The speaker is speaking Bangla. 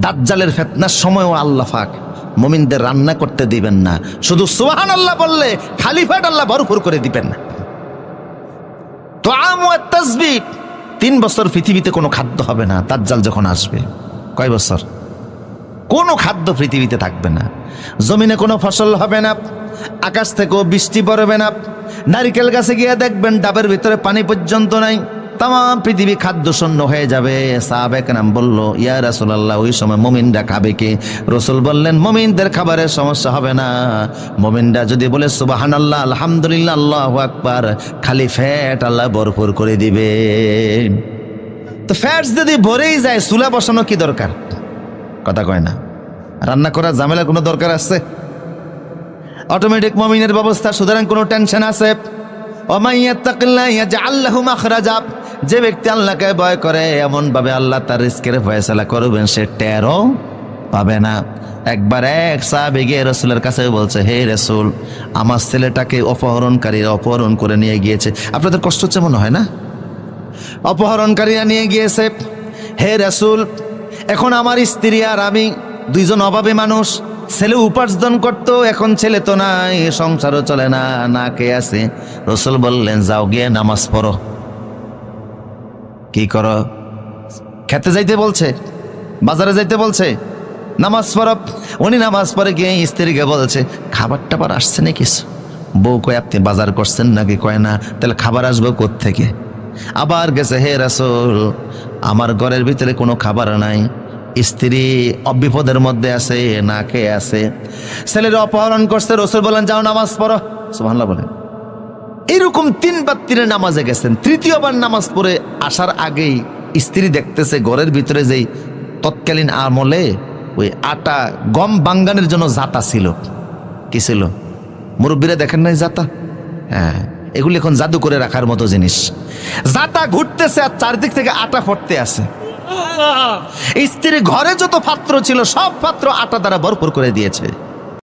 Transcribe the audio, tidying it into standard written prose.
দাজ্জালের ফিতনার সময়ও আল্লাহ পাক মুমিনদের রান্না করতে দিবেন না, শুধু সুবহানাল্লাহ বললে খালি পেট আল্লাহ ভরপুর করে দিবেন না। তুআম ওয়া তাসবিহ, 3 বছর পৃথিবীতে কোনো খাদ্য হবে না দাজ্জাল যখন আসবে। কয় বছর? কোনো খাদ্য পৃথিবীতে থাকবে না, জমিনে কোনো ফসল হবে না, আকাশ থেকেও বৃষ্টি পড়বে না, নারিকেল গাছে গিয়ে দেখবেন ডাবের ভিতরে পানি পর্যন্ত নাই, তাম পৃথিবী খাদ্য শূন্য হয়ে যাবে। সাহাবায়ে কেরাম বলল, ইয়া রাসূলুল্লাহ, ওই সময় মুমিনরা খাবে কি? রাসূল বললেন, মুমিনদের খাবারের সমস্যা হবে না। মুমিনরা যদি বলে সুবহানাল্লাহ, আলহামদুলিল্লাহ, আল্লাহু আকবার, খালি ফ্যাট আল্লাহ ভরপুর করে দিবে। তো ফ্যাট যদি ভরেই যায়, চুলা বসানো কি দরকার? কথা কয় না, রান্না করার ঝামেলা কোনো দরকার আছে? অটোমেটিক মুমিনের ব্যবস্থা, সুতরাং কোনো টেনশন আছে? যে ব্যক্তি আল্লাহকে ভয় করে, এমন ভাবে আল্লাহ তার রিজকের ফয়সালা করবেন, সে টেরও পাবে না। একবার এক সাহাবী গিয়ে রাসূলের কাছে বলছে, হে রাসূল, আমার ছেলেটাকে অপহরণকারীরা অপহরণ করে নিয়ে গিয়েছে। আপনাদের কষ্ট হচ্ছে মনে হয় না? অপহরণকারীরা নিয়ে গিয়েছে। হে রাসূল, এখন আমার স্ত্রী আর আমি দুইজন অভাবী মানুষ, ছেলে উপার্জন করতো, এখন ছেলে তো নাই, সংসারও চলে না, না কে আছে? রাসূল বললেন, যাও গিয়ে নামাজ পড়ো। কি করো? খেতে যাইতে বলছে, বাজারে যাইতে বলছে, নামাজ পড়ো। উনি নামাজ পড়ে গিয়ে স্ত্রীকে বলছে, খাবার টাবার আসছে না কিছু? বউ কয়, আপনি বাজার করছেন নাকি? কয় না। তাহলে খাবার আসবে কোত্থেকে? আবার গেছে, হে রাসূল, আমার ঘরের ভিতরে কোনো খাবার নাই, স্ত্রী বিপদের মধ্যে আছে, না খেয়ে আছে, ছেলের অপহরণ করছে। রাসূল বলেন, যাও নামাজ পড়ো। সুবহানাল্লাহ বলেন। এরকম 3 বার তিনি নামাজে গেছেন। তৃতীয়বার নামাজ পড়ে আসার আগেই স্ত্রী দেখতেছে ঘরের ভিতরে যেই তৎকালীন আমলে ওই আটা গম বাঙ্গানের জন্য জাতা ছিল। কি ছিল? মুরব্বীরা দেখেন নাই জাতা? হ্যাঁ, এগুলি এখন জাদু করে রাখার মতো জিনিস। জাতা ঘুরতেছে আর চারদিক থেকে আটা ফুটতে আছে। স্ত্রী ঘরে যত পাত্র ছিল সব পাত্র আটা দ্বারা ভরপুর করে দিয়েছে।